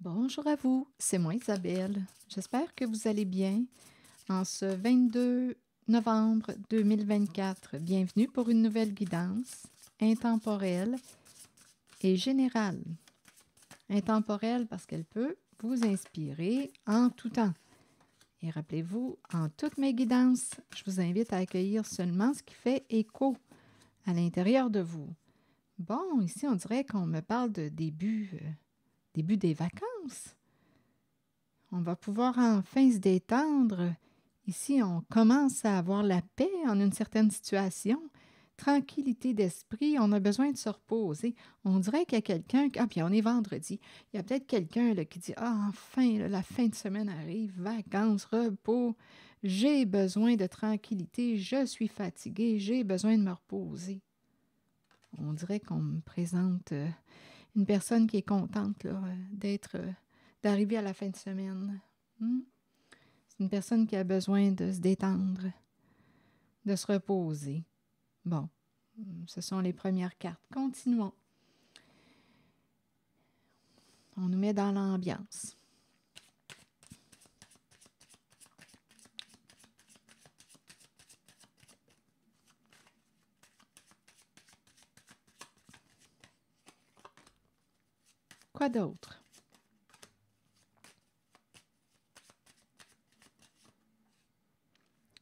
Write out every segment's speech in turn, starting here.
Bonjour à vous, c'est moi Isabelle. J'espère que vous allez bien. En ce 22 novembre 2024, bienvenue pour une nouvelle guidance intemporelle et générale. Intemporelle parce qu'elle peut vous inspirer en tout temps. Et rappelez-vous, en toutes mes guidances, je vous invite à accueillir seulement ce qui fait écho à l'intérieur de vous. Bon, ici on dirait qu'on me parle de début des vacances. On va pouvoir enfin se détendre. Ici, on commence à avoir la paix en une certaine situation. Tranquillité d'esprit, on a besoin de se reposer. On dirait qu'il y a quelqu'un, puis on est vendredi, il y a peut-être quelqu'un là, qui dit, ah, enfin, là, la fin de semaine arrive, vacances, repos, j'ai besoin de tranquillité, je suis fatigué, j'ai besoin de me reposer. On dirait qu'on me présente une personne qui est contente là, d'arriver à la fin de semaine. C'est une personne qui a besoin de se détendre, de se reposer. Bon, ce sont les premières cartes. Continuons. On nous met dans l'ambiance. Quoi d'autre?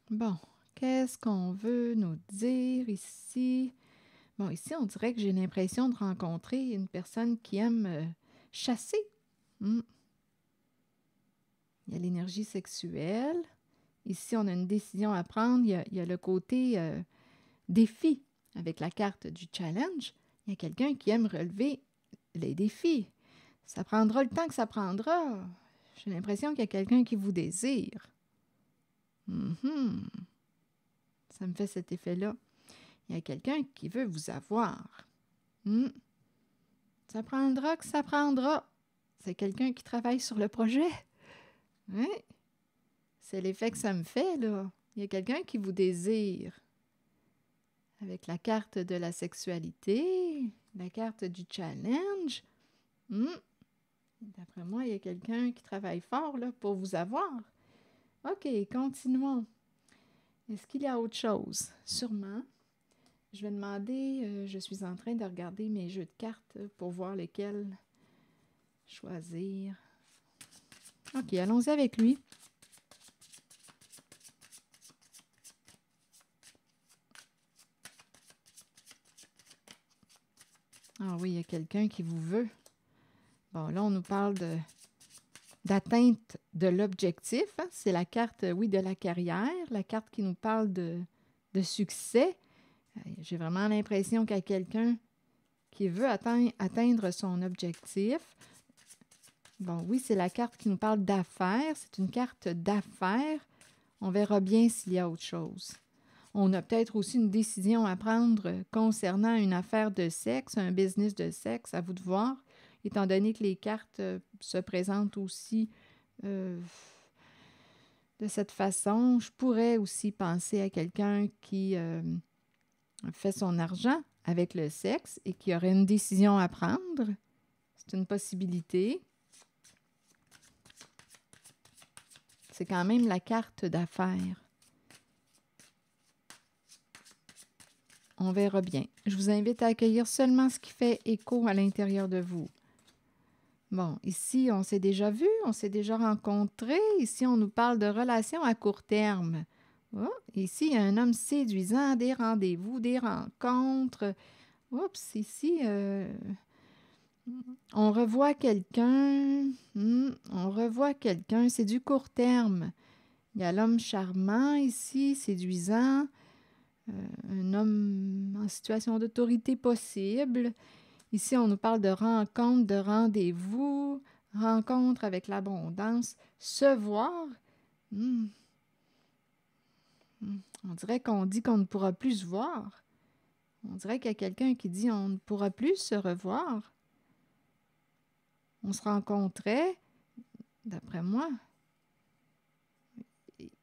Bon, qu'est-ce qu'on veut nous dire ici? Bon, ici, on dirait que j'ai l'impression de rencontrer une personne qui aime chasser. Il y a l'énergie sexuelle. Ici, on a une décision à prendre. Il y a le côté défi avec la carte du challenge. Il y a quelqu'un qui aime relever les défis. Ça prendra le temps que ça prendra. J'ai l'impression qu'il y a quelqu'un qui vous désire. Ça me fait cet effet-là. Il y a quelqu'un qui veut vous avoir. Ça prendra que ça prendra. C'est quelqu'un qui travaille sur le projet. Oui. C'est l'effet que ça me fait, là. Il y a quelqu'un qui vous désire. Avec la carte de la sexualité, la carte du challenge. D'après moi, il y a quelqu'un qui travaille fort là, pour vous avoir. OK, continuons. Est-ce qu'il y a autre chose? Sûrement. Je vais demander, je suis en train de regarder mes jeux de cartes pour voir lesquels choisir. OK, allons-y avec lui. Ah oui, il y a quelqu'un qui vous veut. Bon, là, on nous parle d'atteinte de l'objectif. Hein? C'est la carte, oui, de la carrière, la carte qui nous parle de succès. J'ai vraiment l'impression qu'il y a quelqu'un qui veut atteindre son objectif. Bon, oui, c'est la carte qui nous parle d'affaires. C'est une carte d'affaires. On verra bien s'il y a autre chose. On a peut-être aussi une décision à prendre concernant une affaire de sexe, un business de sexe, à vous de voir, étant donné que les cartes se présentent aussi de cette façon. Je pourrais aussi penser à quelqu'un qui fait son argent avec le sexe et qui aurait une décision à prendre. C'est une possibilité. C'est quand même la carte d'affaires. On verra bien. Je vous invite à accueillir seulement ce qui fait écho à l'intérieur de vous. Bon, ici, on s'est déjà vu, on s'est déjà rencontrés. Ici, on nous parle de relations à court terme. Oh, ici, il y a un homme séduisant, des rendez-vous, des rencontres. Oups, ici, on revoit quelqu'un. On revoit quelqu'un, c'est du court terme. Il y a l'homme charmant ici, séduisant. Un homme en situation d'autorité possible. Ici, on nous parle de rencontre, de rendez-vous, rencontre avec l'abondance, se voir. On dirait qu'on dit qu'on ne pourra plus se voir. On dirait qu'il y a quelqu'un qui dit on ne pourra plus se revoir. On se rencontrait, d'après moi.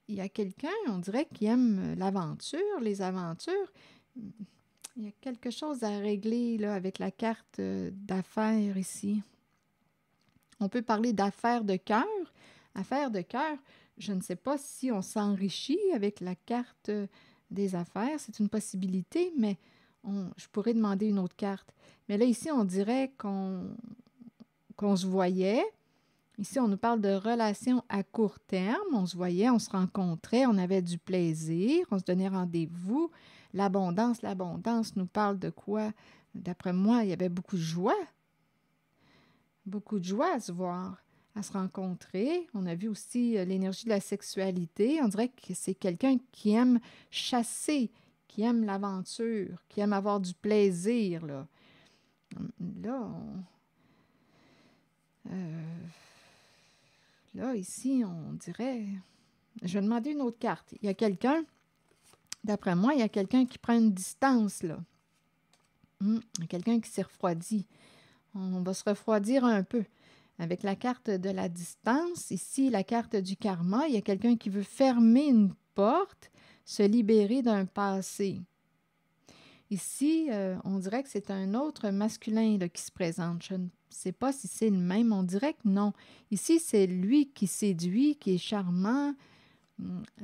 Il y a quelqu'un, on dirait, qui aime l'aventure, les aventures. Il y a quelque chose à régler là, avec la carte d'affaires ici. On peut parler d'affaires de cœur. Affaires de cœur, je ne sais pas si on s'enrichit avec la carte des affaires. C'est une possibilité, mais je pourrais demander une autre carte. Mais là, ici, on dirait qu'on se voyait. Ici, on nous parle de relations à court terme. On se voyait, on se rencontrait, on avait du plaisir, on se donnait rendez-vous. L'abondance nous parle de quoi? D'après moi, il y avait beaucoup de joie. Beaucoup de joie à se voir, à se rencontrer. On a vu aussi l'énergie de la sexualité. On dirait que c'est quelqu'un qui aime chasser, qui aime l'aventure, qui aime avoir du plaisir, là. Là, là, ici, on dirait... Je vais demander une autre carte. Il y a quelqu'un, d'après moi, il y a quelqu'un qui prend une distance, là. Il y a quelqu'un qui s'est refroidi. On va se refroidir un peu. Avec la carte de la distance, ici, la carte du karma, il y a quelqu'un qui veut fermer une porte, se libérer d'un passé. Ici, on dirait que c'est un autre masculin là, qui se présente. Je ne sais pas si c'est le même, on dirait que non. Ici, c'est lui qui séduit, qui est charmant,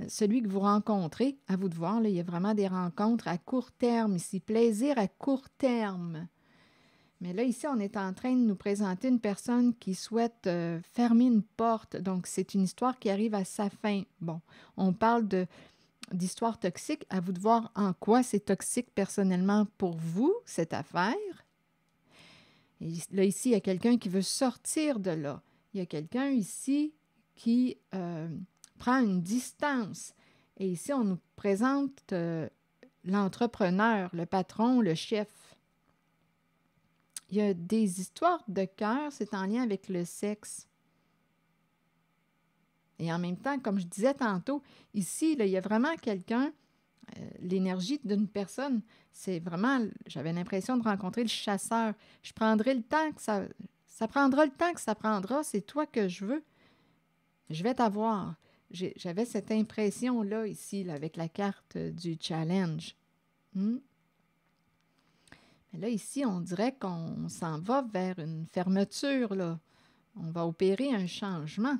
celui que vous rencontrez. À vous de voir, là, il y a vraiment des rencontres à court terme ici, plaisir à court terme. Mais là, ici, on est en train de nous présenter une personne qui souhaite fermer une porte. Donc, c'est une histoire qui arrive à sa fin. Bon, on parle d'histoire toxique. À vous de voir en quoi c'est toxique personnellement pour vous, cette affaire. Et là, ici, il y a quelqu'un qui veut sortir de là. Il y a quelqu'un ici qui prend une distance. Et ici, on nous présente l'entrepreneur, le patron, le chef. Il y a des histoires de cœur, c'est en lien avec le sexe. Et en même temps, comme je disais tantôt, ici, là, il y a vraiment quelqu'un, l'énergie d'une personne, c'est vraiment, j'avais l'impression de rencontrer le chasseur. Je prendrai le temps que ça prendra le temps que ça prendra, c'est toi que je veux. Je vais t'avoir. J'avais cette impression-là ici, là, avec la carte du challenge. Mais là, ici, on dirait qu'on s'en va vers une fermeture, là. On va opérer un changement.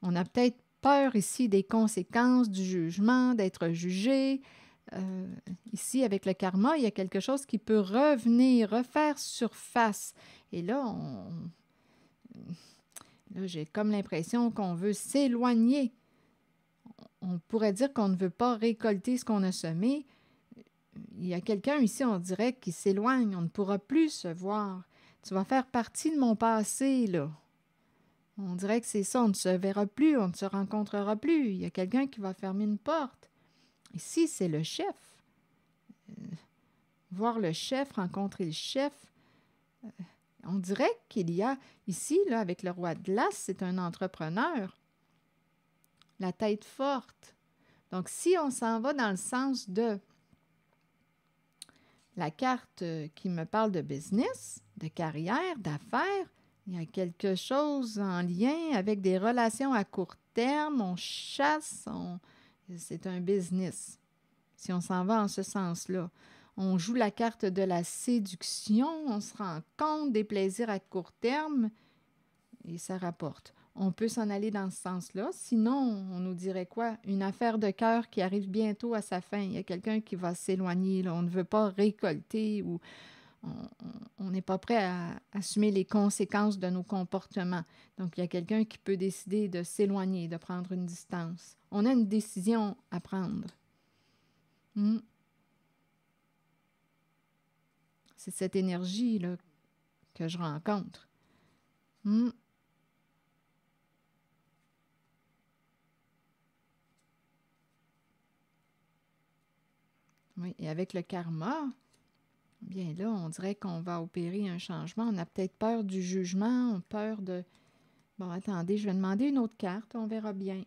On a peut-être peur ici des conséquences du jugement, d'être jugé. Ici, avec le karma, il y a quelque chose qui peut revenir, refaire surface. Et là, là j'ai comme l'impression qu'on veut s'éloigner. On pourrait dire qu'on ne veut pas récolter ce qu'on a semé. Il y a quelqu'un ici, on dirait, qui s'éloigne. On ne pourra plus se voir. Tu vas faire partie de mon passé, là. On dirait que c'est ça. On ne se verra plus, on ne se rencontrera plus. Il y a quelqu'un qui va fermer une porte. Ici, c'est le chef. Voir le chef, rencontrer le chef. On dirait qu'il y a ici, là, avec le roi de glace, c'est un entrepreneur. La tête forte. Donc, si on s'en va dans le sens de la carte qui me parle de business, de carrière, d'affaires, il y a quelque chose en lien avec des relations à court terme, on chasse, c'est un business. Si on s'en va en ce sens-là, on joue la carte de la séduction, on se rend compte des plaisirs à court terme et ça rapporte. On peut s'en aller dans ce sens-là. Sinon, on nous dirait quoi? Une affaire de cœur qui arrive bientôt à sa fin. Il y a quelqu'un qui va s'éloigner. Là. On ne veut pas récolter ou on n'est pas prêt à assumer les conséquences de nos comportements. Donc, il y a quelqu'un qui peut décider de s'éloigner, de prendre une distance. On a une décision à prendre. C'est cette énergie-là que je rencontre. Oui, et avec le karma, bien là, on dirait qu'on va opérer un changement. On a peut-être peur du jugement, peur de... Bon, attendez, je vais demander une autre carte, on verra bien.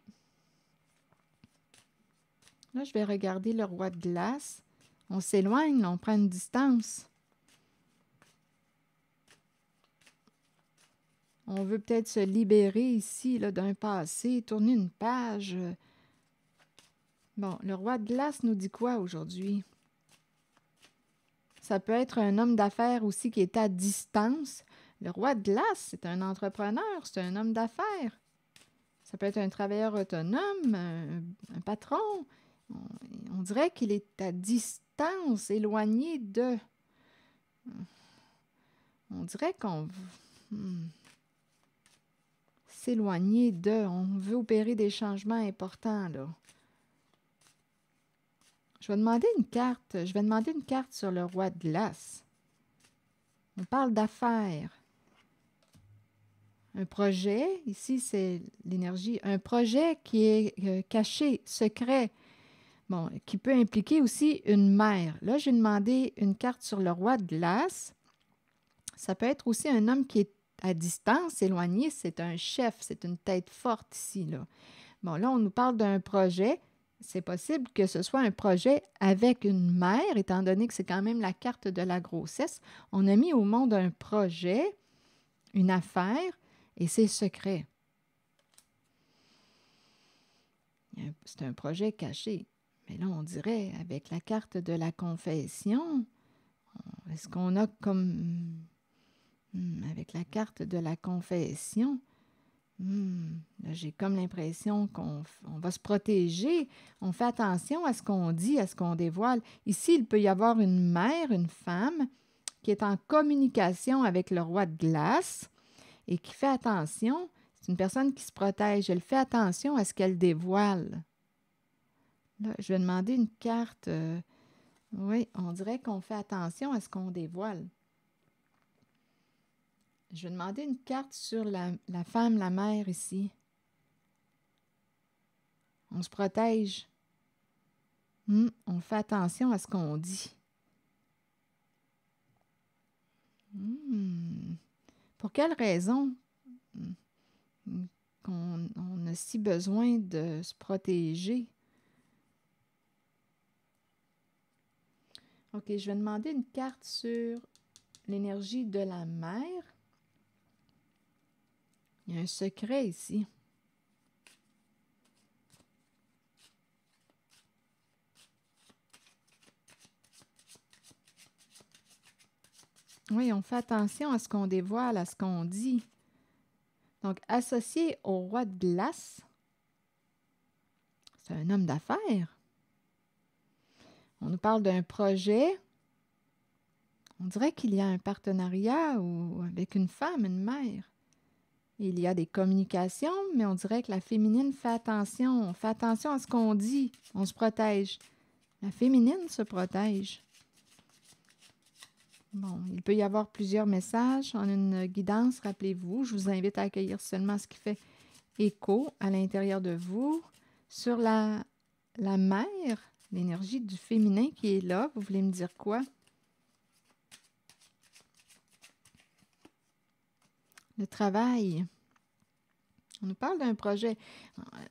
Là, je vais regarder le roi de glace. On s'éloigne, on prend une distance. On veut peut-être se libérer ici là, d'un passé, tourner une page. Bon, le roi de glace nous dit quoi aujourd'hui? Ça peut être un homme d'affaires aussi qui est à distance. Le roi de glace, c'est un entrepreneur, c'est un homme d'affaires. Ça peut être un travailleur autonome, un patron. On dirait qu'il est à distance, éloigné de. On dirait qu'on s'éloigner de. On veut opérer des changements importants, là. Je vais demander une carte. Je vais demander une carte sur le roi de glace. On parle d'affaires. Un projet, ici c'est l'énergie, un projet qui est caché, secret, bon, qui peut impliquer aussi une mère. Là, j'ai demandé une carte sur le roi de glace. Ça peut être aussi un homme qui est à distance, éloigné, c'est un chef, c'est une tête forte ici, là. Bon, là, on nous parle d'un projet. C'est possible que ce soit un projet avec une mère, étant donné que c'est quand même la carte de la grossesse. On a mis au monde un projet, une affaire, et c'est secret. C'est un projet caché. Mais là, on dirait, avec la carte de la confession, est-ce qu'on a comme... avec la carte de la confession, là, j'ai comme l'impression qu'on va se protéger. On fait attention à ce qu'on dit, à ce qu'on dévoile. Ici, il peut y avoir une mère, une femme, qui est en communication avec le roi de glace et qui fait attention. C'est une personne qui se protège. Elle fait attention à ce qu'elle dévoile. Là, je vais demander une carte. Oui, on dirait qu'on fait attention à ce qu'on dévoile. Je vais demander une carte sur la femme, la mère ici. On se protège. On fait attention à ce qu'on dit. Pour quelle raison qu'on a si besoin de se protéger? OK, je vais demander une carte sur l'énergie de la mère. Il y a un secret ici. Oui, on fait attention à ce qu'on dévoile, à ce qu'on dit. Donc, associé au roi de glace, c'est un homme d'affaires. On nous parle d'un projet. On dirait qu'il y a un partenariat avec une femme, une mère. Il y a des communications, mais on dirait que la féminine fait attention. On fait attention à ce qu'on dit. On se protège. La féminine se protège. Bon, il peut y avoir plusieurs messages en une guidance. Rappelez-vous, je vous invite à accueillir seulement ce qui fait écho à l'intérieur de vous. Sur la mère, l'énergie du féminin qui est là, vous voulez me dire quoi? Le travail. On nous parle d'un projet.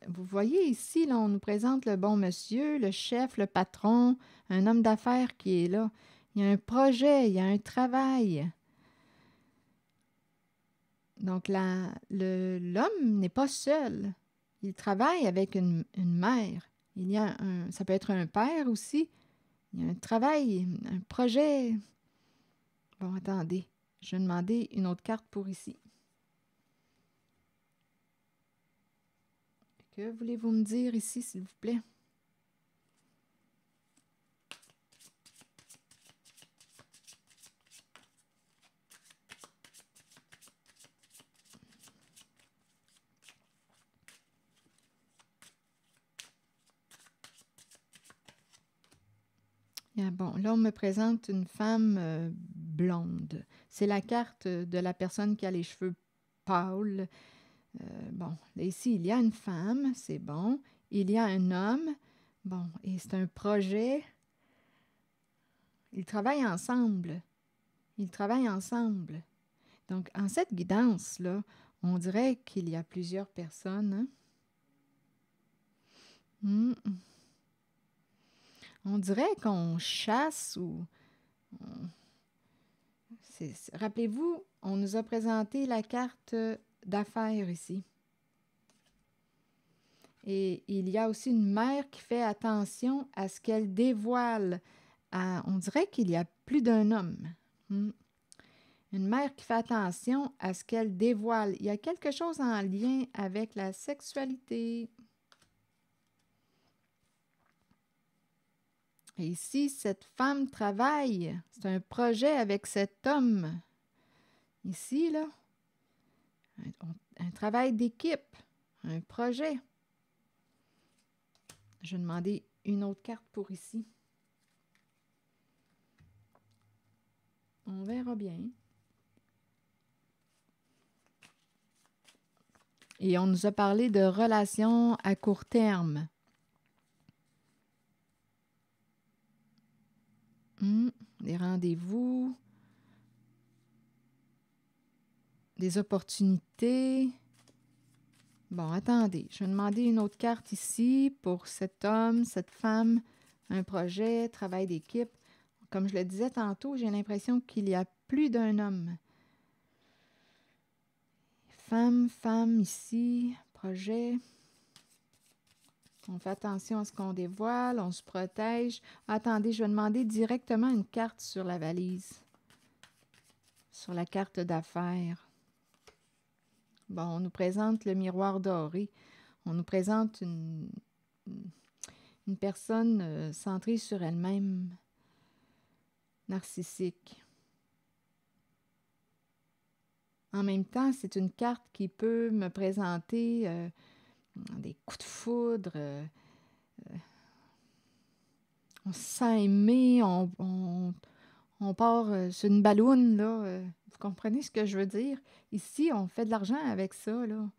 Vous voyez ici, là, on nous présente le bon monsieur, le chef, le patron, un homme d'affaires qui est là. Il y a un projet, il y a un travail. Donc, l'homme n'est pas seul. Il travaille avec une mère. Il y a ça peut être un père aussi. Il y a un travail, un projet. Bon, attendez. Je vais demander une autre carte pour ici. Que voulez-vous me dire ici, s'il vous plaît? Bon, là, on me présente une femme blonde. C'est la carte de la personne qui a les cheveux pâles. Bon, là, ici, il y a une femme, c'est bon. Il y a un homme. Bon, et c'est un projet. Ils travaillent ensemble. Ils travaillent ensemble. Donc, en cette guidance-là, on dirait qu'il y a plusieurs personnes. On dirait qu'on chasse ou... Rappelez-vous, on nous a présenté la carte d'affaires ici. Et il y a aussi une mère qui fait attention à ce qu'elle dévoile. On dirait qu'il y a plus d'un homme. Une mère qui fait attention à ce qu'elle dévoile. Il y a quelque chose en lien avec la sexualité. Et ici, cette femme travaille. C'est un projet avec cet homme. Ici, là, un travail d'équipe, un projet. Je vais demander une autre carte pour ici. On verra bien. Et on nous a parlé de relations à court terme. Des rendez-vous, des opportunités. Bon, attendez, je vais demander une autre carte ici pour cet homme, cette femme, un projet, travail d'équipe. Comme je le disais tantôt, j'ai l'impression qu'il y a plus d'un homme. Femme ici, projet. On fait attention à ce qu'on dévoile, on se protège. Attendez, je vais demander directement une carte sur la valise. Sur la carte d'affaires. Bon, on nous présente le miroir doré. On nous présente une personne centrée sur elle-même, narcissique. En même temps, c'est une carte qui peut me présenter des coups de foudre. On se sent aimé, on part sur une balloune, là. Vous comprenez ce que je veux dire? Ici, on fait de l'argent avec ça, là.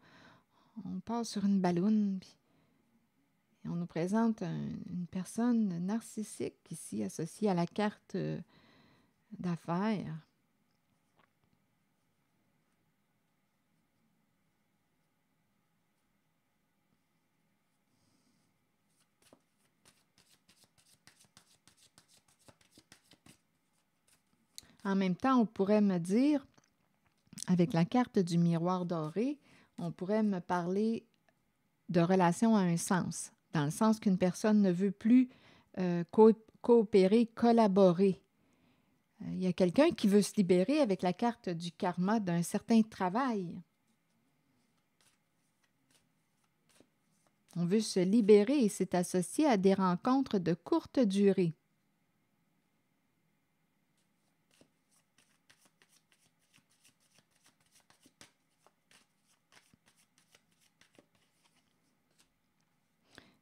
On part sur une balloune, puis on nous présente une personne narcissique ici, associée à la carte d'affaires. En même temps, on pourrait me dire, avec la carte du miroir doré, on pourrait me parler de relation à un sens, dans le sens qu'une personne ne veut plus coopérer, collaborer. Il y a quelqu'un qui veut se libérer avec la carte du karma d'un certain travail. On veut se libérer et c'est associé à des rencontres de courte durée.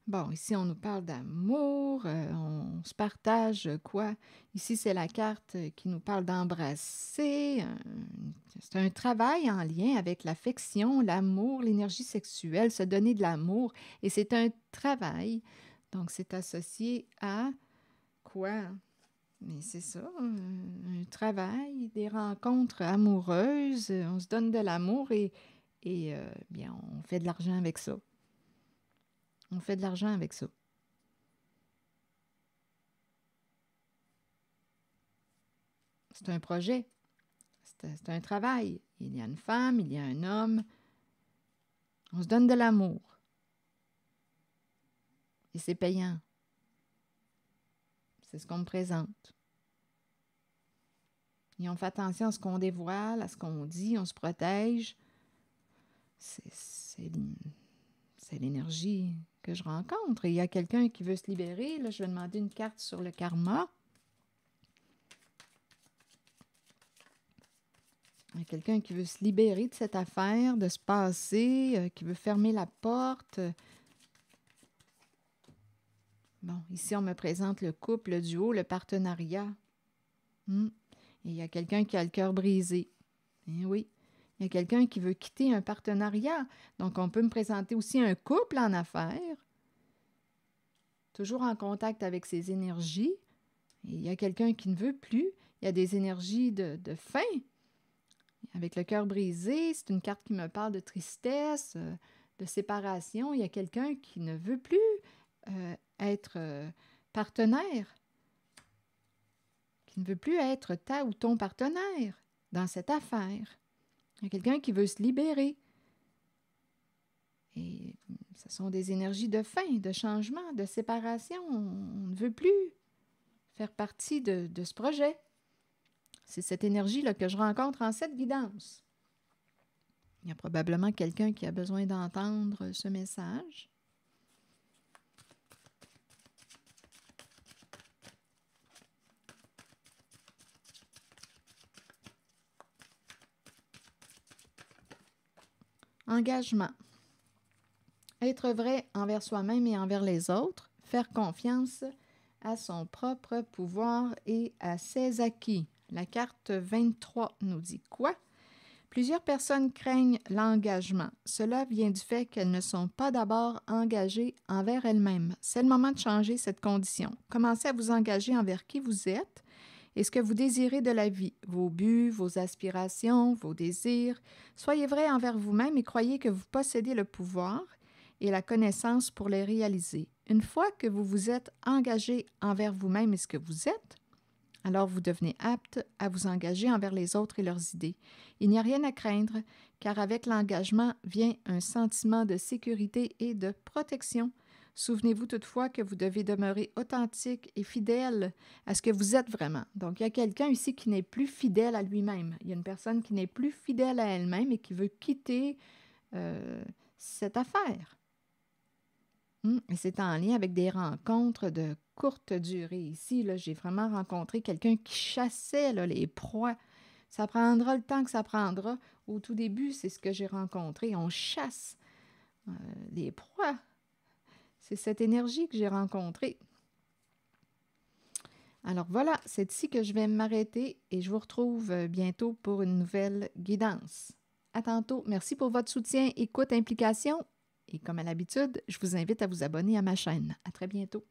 Bon, ici, on nous parle d'amour, on se partage quoi? Ici, c'est la carte qui nous parle d'embrasser. C'est un travail en lien avec l'affection, l'amour, l'énergie sexuelle, se donner de l'amour. Et c'est un travail. Donc, c'est associé à quoi? Mais c'est ça, un travail, des rencontres amoureuses. On se donne de l'amour et bien, on fait de l'argent avec ça. On fait de l'argent avec ça. C'est un projet. C'est un travail. Il y a une femme, il y a un homme. On se donne de l'amour. Et c'est payant. C'est ce qu'on me présente. Et on fait attention à ce qu'on dévoile, à ce qu'on dit, on se protège. C'est l'énergie que je rencontre. Et il y a quelqu'un qui veut se libérer. Là, je vais demander une carte sur le karma. Il y a quelqu'un qui veut se libérer de cette affaire, de se passer, qui veut fermer la porte. Bon, ici, on me présente le couple, le duo, le partenariat. Et il y a quelqu'un qui a le cœur brisé. Eh oui, il y a quelqu'un qui veut quitter un partenariat. Donc, on peut me présenter aussi un couple en affaires, toujours en contact avec ses énergies. Et il y a quelqu'un qui ne veut plus. Il y a des énergies de fin. Avec le cœur brisé, c'est une carte qui me parle de tristesse, de séparation. Il y a quelqu'un qui ne veut plus être partenaire, qui ne veut plus être ta ou ton partenaire dans cette affaire. Il y a quelqu'un qui veut se libérer. Et ce sont des énergies de fin, de changement, de séparation. On ne veut plus faire partie de ce projet. C'est cette énergie-là que je rencontre en cette guidance. Il y a probablement quelqu'un qui a besoin d'entendre ce message. Engagement. Être vrai envers soi-même et envers les autres, faire confiance à son propre pouvoir et à ses acquis. La carte 23 nous dit quoi? Plusieurs personnes craignent l'engagement. Cela vient du fait qu'elles ne sont pas d'abord engagées envers elles-mêmes. C'est le moment de changer cette condition. Commencez à vous engager envers qui vous êtes et ce que vous désirez de la vie, vos buts, vos aspirations, vos désirs. Soyez vrai envers vous-même et croyez que vous possédez le pouvoir et la connaissance pour les réaliser. Une fois que vous vous êtes engagé envers vous-même et ce que vous êtes, alors vous devenez apte à vous engager envers les autres et leurs idées. Il n'y a rien à craindre, car avec l'engagement vient un sentiment de sécurité et de protection. Souvenez-vous toutefois que vous devez demeurer authentique et fidèle à ce que vous êtes vraiment. Donc, il y a quelqu'un ici qui n'est plus fidèle à lui-même. Il y a une personne qui n'est plus fidèle à elle-même et qui veut quitter cette affaire. Et c'est en lien avec des rencontres de courte durée. Ici, là, j'ai vraiment rencontré quelqu'un qui chassait là, les proies. Ça prendra le temps que ça prendra. Au tout début, c'est ce que j'ai rencontré. On chasse les proies. C'est cette énergie que j'ai rencontrée. Alors voilà, c'est ici que je vais m'arrêter et je vous retrouve bientôt pour une nouvelle guidance. À tantôt. Merci pour votre soutien, écoute, implication. Et comme à l'habitude, je vous invite à vous abonner à ma chaîne. À très bientôt.